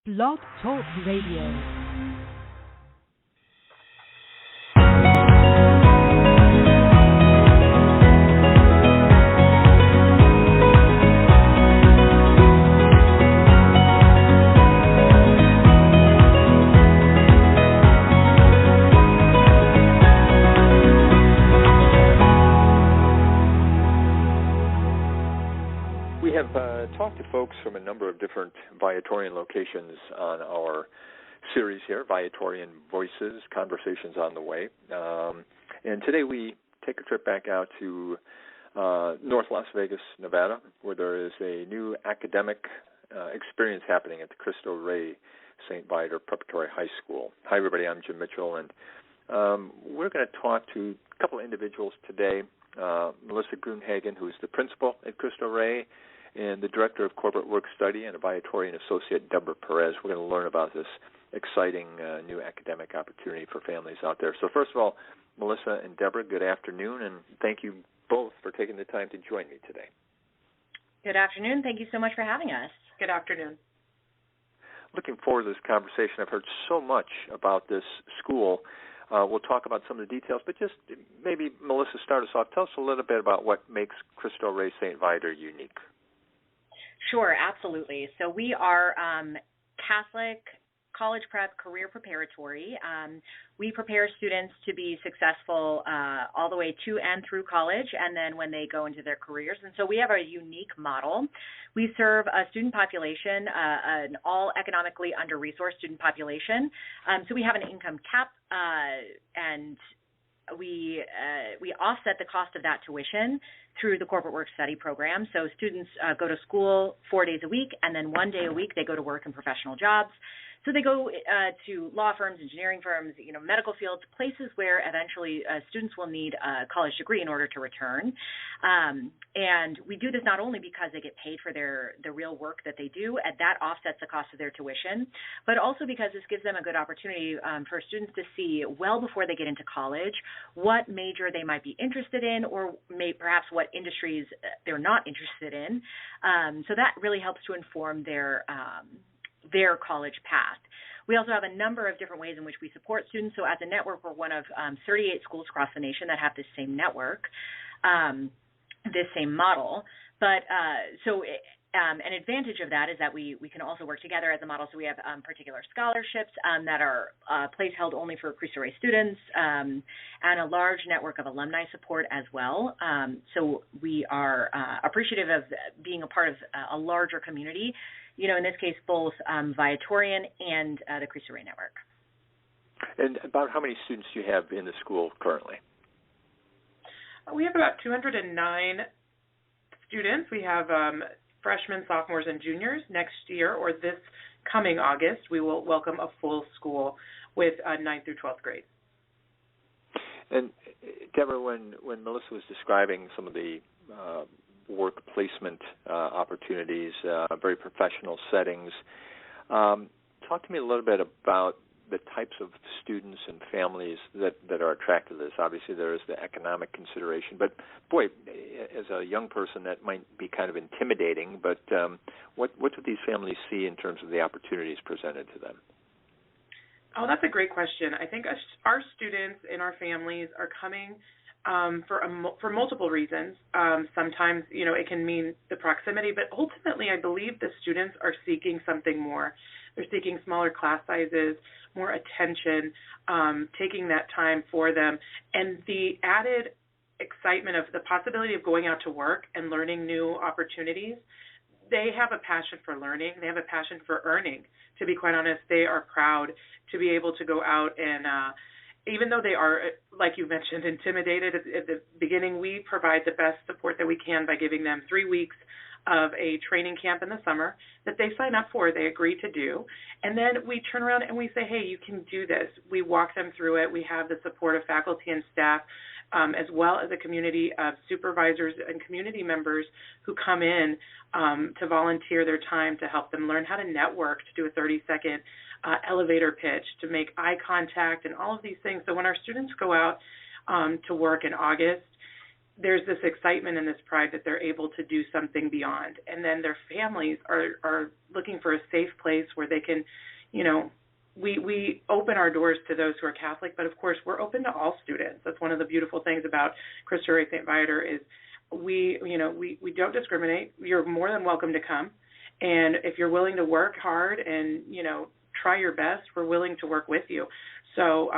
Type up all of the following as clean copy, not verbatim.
Blog Talk Radio. Talk to folks from a number of different Viatorian locations on our series here, Viatorian Voices, Conversations on the Way. And today we take a trip back out to North Las Vegas, Nevada, where there is a new academic experience happening at the Cristo Rey St. Viator Preparatory High School. Hi, everybody. I'm Jim Mitchell, and we're going to talk to a couple of individuals today. Melissa Gruenhagen, who is the principal at Cristo Rey, and the Director of Corporate Work Study and a Viatorian Associate, Deborah Perez. We're going to learn about this exciting new academic opportunity for families out there. So first of all, Melissa and Deborah, good afternoon, and thank you both for taking the time to join me today. Good afternoon. Thank you so much for having us. Good afternoon. Looking forward to this conversation. I've heard so much about this school. We'll talk about some of the details, but just maybe, Melissa, start us off. Tell us a little bit about what makes Cristo Rey St. Viator unique. Sure, absolutely. So we are Catholic college prep career preparatory. We prepare students to be successul all the way to and through college and then when they go into their careers. And so we have a unique model. We serve a student population, an all economically under-resourced student population. So we have an income cap and we offset the cost of that tuition through the corporate work study program. So students go to school 4 days a week, and then 1 day a week they go to work in professional jobs. So they go to law firms, engineering firms, medical fields, places where eventually students will need a college degree in order to return. And we do this not only because they get paid for the real work that they do, and that offsets the cost of their tuition, but also because this gives them a good opportunity for students to see well before they get into college what major they might be interested in, or perhaps what industries they're not interested in. So that really helps to inform their college path. We also have a number of different ways in which we support students. So as a network, we're one of 38 schools across the nation that have this same network, this same model. But an advantage of that is that we can also work together as a model. So we have particular scholarships that are a place held only for Cristo Rey students, and a large network of alumni support as well. So we are appreciative of being a part of a larger community, in this case, both Viatorian and the Cristo Rey network. And about how many students do you have in the school currently? We have about 209 students. We have freshmen, sophomores, and juniors. Next year, or this coming August, we will welcome a full school with 9th through 12th grade. And Deborah, when Melissa was describing some of the work placement opportunities, very professional settings, talk to me a little bit about the types of students and families that are attracted to this. Obviously, there is the economic consideration, but boy, as a young person, that might be kind of intimidating. But what do these families see in terms of the opportunities presented to them? Oh, that's a great question. I think our students and our families are coming for multiple reasons. Sometimes, it can mean the proximity, but ultimately I believe the students are seeking something more. They're seeking smaller class sizes, more attention, taking that time for them, and the added excitement of the possibility of going out to work and learning new opportunities. They have a passion for learning. They have a passion for earning. To be quite honest, they are proud to be able to go out and even though they are, like you mentioned, intimidated at the beginning, we provide the best support that we can by giving them 3 weeks of a training camp in the summer that they sign up for, they agree to do, and then we turn around and we say, hey, you can do this. We walk them through it. We have the support of faculty and staff, as well as a community of supervisors and community members who come in to volunteer their time to help them learn how to network, to do a 30-second elevator pitch, to make eye contact, and all of these things. So when our students go out to work in August, there's this excitement and this pride that they're able to do something beyond. And then their families are looking for a safe place where they can, we open our doors to those who are Catholic, but of course we're open to all students. That's one of the beautiful things about Cristo Rey St. Viator is we don't discriminate. You're more than welcome to come. And if you're willing to work hard and, try your best, we're willing to work with you. So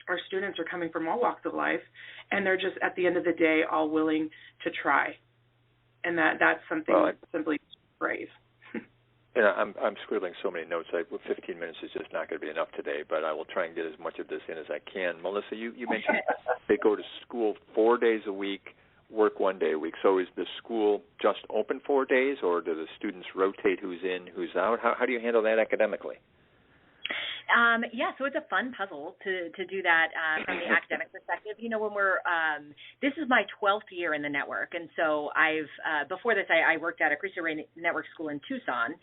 our students are coming from all walks of life, and they're just, at the end of the day, all willing to try. And that's something simply brave. I'm scribbling so many notes. 15 minutes is just not going to be enough today, but I will try and get as much of this in as I can. Melissa, you mentioned they go to school 4 days a week, work 1 day a week. So is the school just open 4 days, or do the students rotate who's in, who's out? How do you handle that academically? So it's a fun puzzle to do that from the academic perspective. When we're this is my 12th year in the network, and so I've before this I worked at a Cristo Rey Network school in Tucson,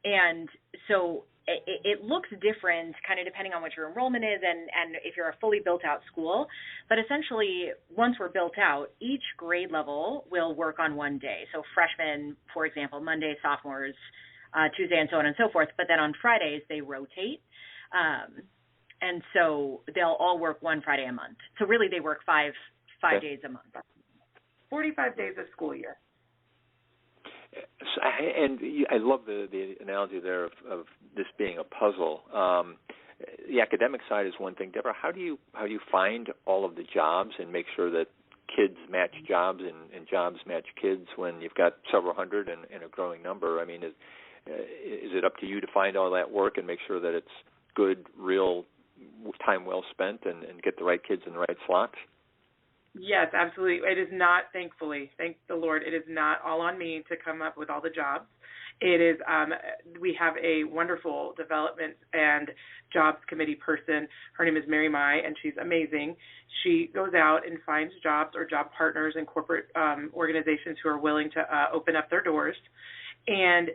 and so it looks different kind of depending on what your enrollment is and if you're a fully built out school. But essentially, once we're built out, each grade level will work on 1 day. So freshmen, for example, Monday, sophomores, Tuesday, and so on and so forth. But then on Fridays, they rotate. And so they'll all work one Friday a month. So really they work five days a month. 45 days a school year. And I love the analogy there of this being a puzzle. The academic side is one thing. Deborah, how do you find all of the jobs and make sure that kids match jobs and jobs match kids when you've got several hundred and a growing number? I mean, is it up to you to find all that work and make sure that it's good, real time well spent and get the right kids in the right slots? Yes, absolutely. It is not, thankfully, thank the Lord, it is not all on me to come up with all the jobs. It is, we have a wonderful development and jobs committee person. Her name is Mary Mai, and she's amazing. She goes out and finds jobs or job partners in corporate organizations who are willing to open up their doors. And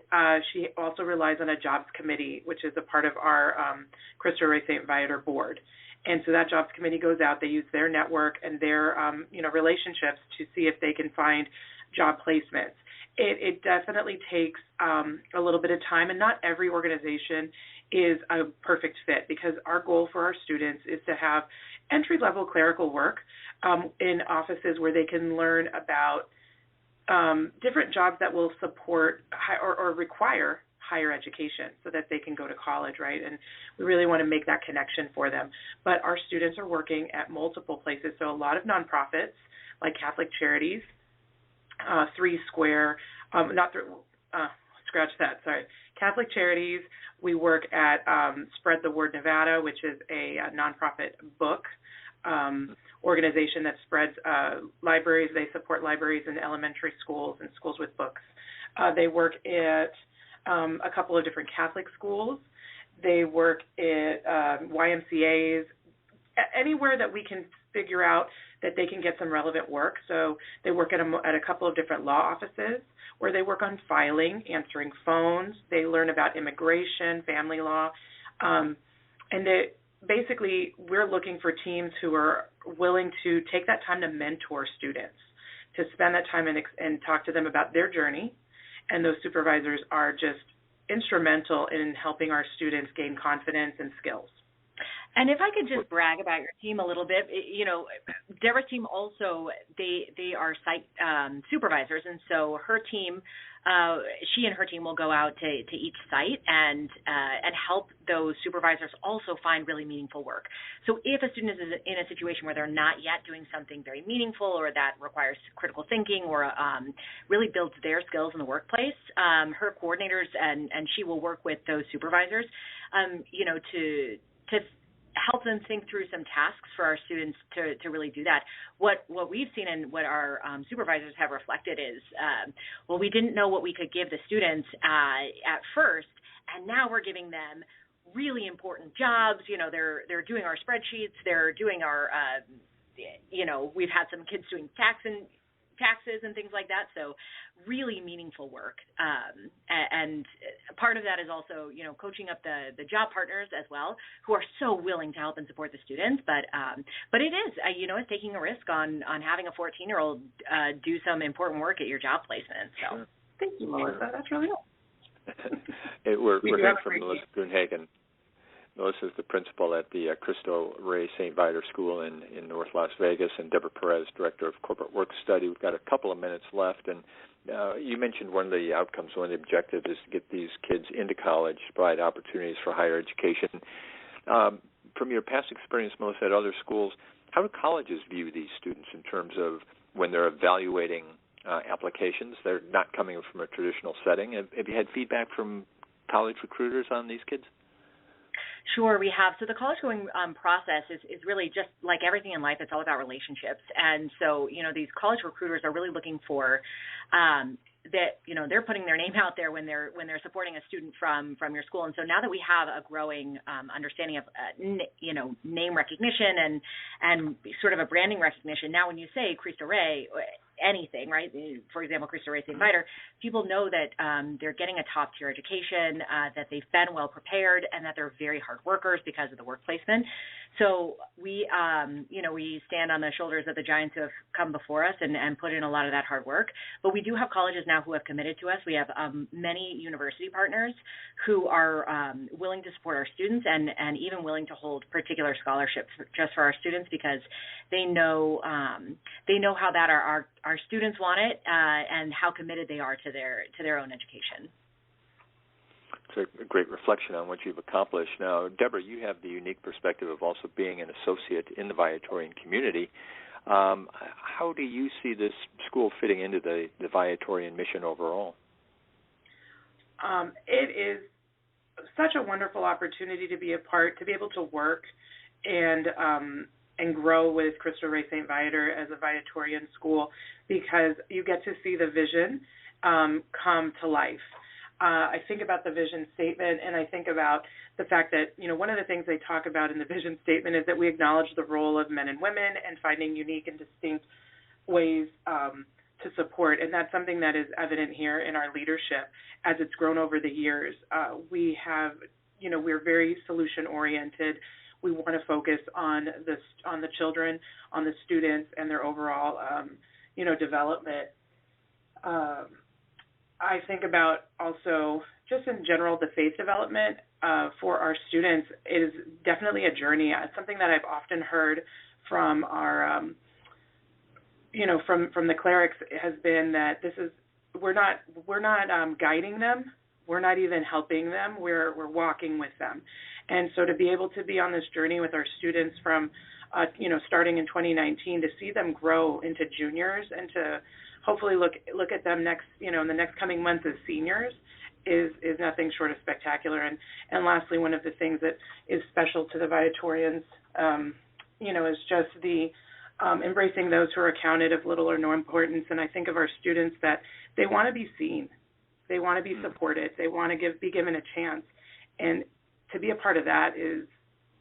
she also relies on a jobs committee, which is a part of our Cristo Rey St. Viator board. And so that jobs committee goes out. They use their network and their relationships to see if they can find job placements. It definitely takes a little bit of time, and not every organization is a perfect fit, because our goal for our students is to have entry-level clerical work in offices where they can learn about different jobs that will support or require higher education so that they can go to college, right? And we really want to make that connection for them. But our students are working at multiple places. So a lot of nonprofits like Catholic Charities, Three Square, Catholic Charities. We work at Spread the Word Nevada, which is a nonprofit book organization that spreads libraries. They support libraries in elementary schools and schools with books. They work at a couple of different Catholic schools. They work at YMCAs, anywhere that we can figure out that they can get some relevant work. So they work at a couple of different law offices where they work on filing, answering phones. They learn about immigration, family law, and basically we're looking for teams who are willing to take that time to mentor students, to spend that time and talk to them about their journey. And those supervisors are just instrumental in helping our students gain confidence and skills. And if I could just brag about your team a little bit, Deborah's team also, they are site supervisors, and so her team, she and her team will go out to each site and help those supervisors also find really meaningful work. So if a student is in a situation where they're not yet doing something very meaningful or that requires critical thinking or really builds their skills in the workplace, her coordinators and she will work with those supervisors, to help them think through some tasks for our students to really do that. What we've seen and what our supervisors have reflected is, we didn't know what we could give the students at first, and now we're giving them really important jobs. They're doing our spreadsheets, they're doing our, we've had some kids doing taxes and things like that. So really meaningful work. And part of that is also, coaching up the job partners as well, who are so willing to help and support the students. But it is, it's taking a risk on having a 14-year-old do some important work at your job placement. So sure. Thank you, Melissa. That's really cool. We're hearing from Melissa Gruenhagen. Melissa is the principal at the Cristo Rey St. Viator School in North Las Vegas, and Deborah Perez, director of corporate work study. We've got a couple of minutes left, and you mentioned one of the outcomes, one of the objectives is to get these kids into college, provide opportunities for higher education. From your past experience, Melissa, at other schools, how do colleges view these students in terms of when they're evaluating applications? They're not coming from a traditional setting. Have you had feedback from college recruiters on these kids? Sure, we have. So the college-going process is really just like everything in life. It's all about relationships. And so, these college recruiters are really looking for that, they're putting their name out there when they're supporting a student from your school. And so now that we have a growing understanding of, name recognition and sort of a branding recognition, now when you say Cristo Rey, anything, right? For example, Cristo Rey St. Viator, people know that they're getting a top-tier education, that they've been well prepared, and that they're very hard workers because of the work placement. So we stand on the shoulders of the giants who have come before us and put in a lot of that hard work. But we do have colleges now who have committed to us. We have many university partners who are willing to support our students and even willing to hold particular scholarships just for our students because they know how that our students want it and how committed they are to their own education. It's a great reflection on what you've accomplished. Now, Deborah, you have the unique perspective of also being an associate in the Viatorian community. How do you see this school fitting into the Viatorian mission overall? It is such a wonderful opportunity to be a part, to be able to work and grow with Cristo Rey St. Viator as a Viatorian school, because you get to see the vision come to life. I think about the vision statement, and I think about the fact that, one of the things they talk about in the vision statement is that we acknowledge the role of men and women and finding unique and distinct ways to support, and that's something that is evident here in our leadership as it's grown over the years. We're very solution-oriented. We want to focus on the children, on the students, and their overall, development. I think about also just in general the faith development for our students is definitely a journey. It's something that I've often heard from our, from the clerics has been that we're not guiding them. We're not even helping them. We're walking with them. And so to be able to be on this journey with our students from, starting in 2019, to see them grow into juniors and to hopefully look at them next, in the next coming months as seniors is nothing short of spectacular. And lastly, one of the things that is special to the Viatorians, is just the embracing those who are counted of little or no importance. And I think of our students that they want to be seen. They want to be supported. They want to be given a chance. And to be a part of that is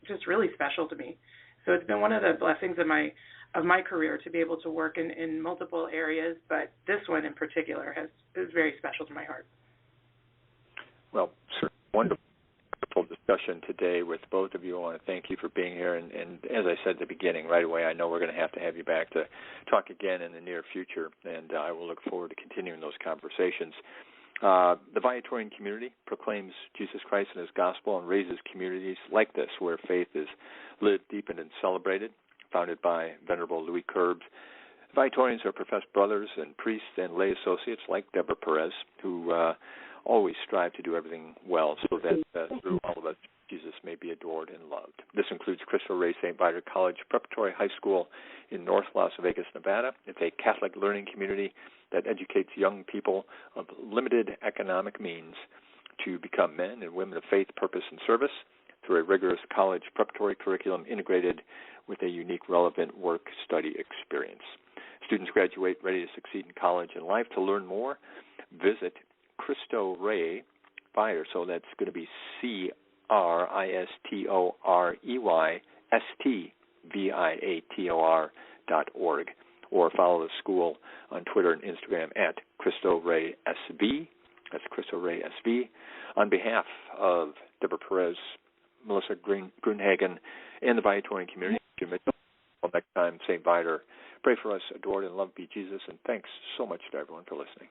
just really special to me. So it's been one of the blessings of my career to be able to work in multiple areas, but this one in particular is very special to my heart. Well, certainly wonderful discussion today with both of you. I want to thank you for being here. And as I said at the beginning, right away, I know we're going to have you back to talk again in the near future, and I will look forward to continuing those conversations. The Viatorian community proclaims Jesus Christ and his gospel and raises communities like this where faith is lived, deepened, and celebrated, founded by Venerable Louis Curbs. Viatorians are professed brothers and priests and lay associates like Deborah Perez, who always strive to do everything well so that through all of us, Jesus may be adored and loved. This includes Cristo Rey St. Viator College Preparatory High School in North Las Vegas, Nevada. It's a Catholic learning community that educates young people of limited economic means to become men and women of faith, purpose, and service through a rigorous college preparatory curriculum integrated with a unique, relevant work-study experience. Students graduate ready to succeed in college and life. To learn more, visit Cristo Rey Viator. So that's going to be CRISTOREYSTVIATOR.org. or follow the school on Twitter and Instagram at Cristo Rey SV. That's Cristo Rey SV. On behalf of Deborah Perez, Melissa Gruenhagen, and the Viatorian community, Jim Mitchell, until next time, St. Viator, pray for us, adored and loved be Jesus, and thanks so much to everyone for listening.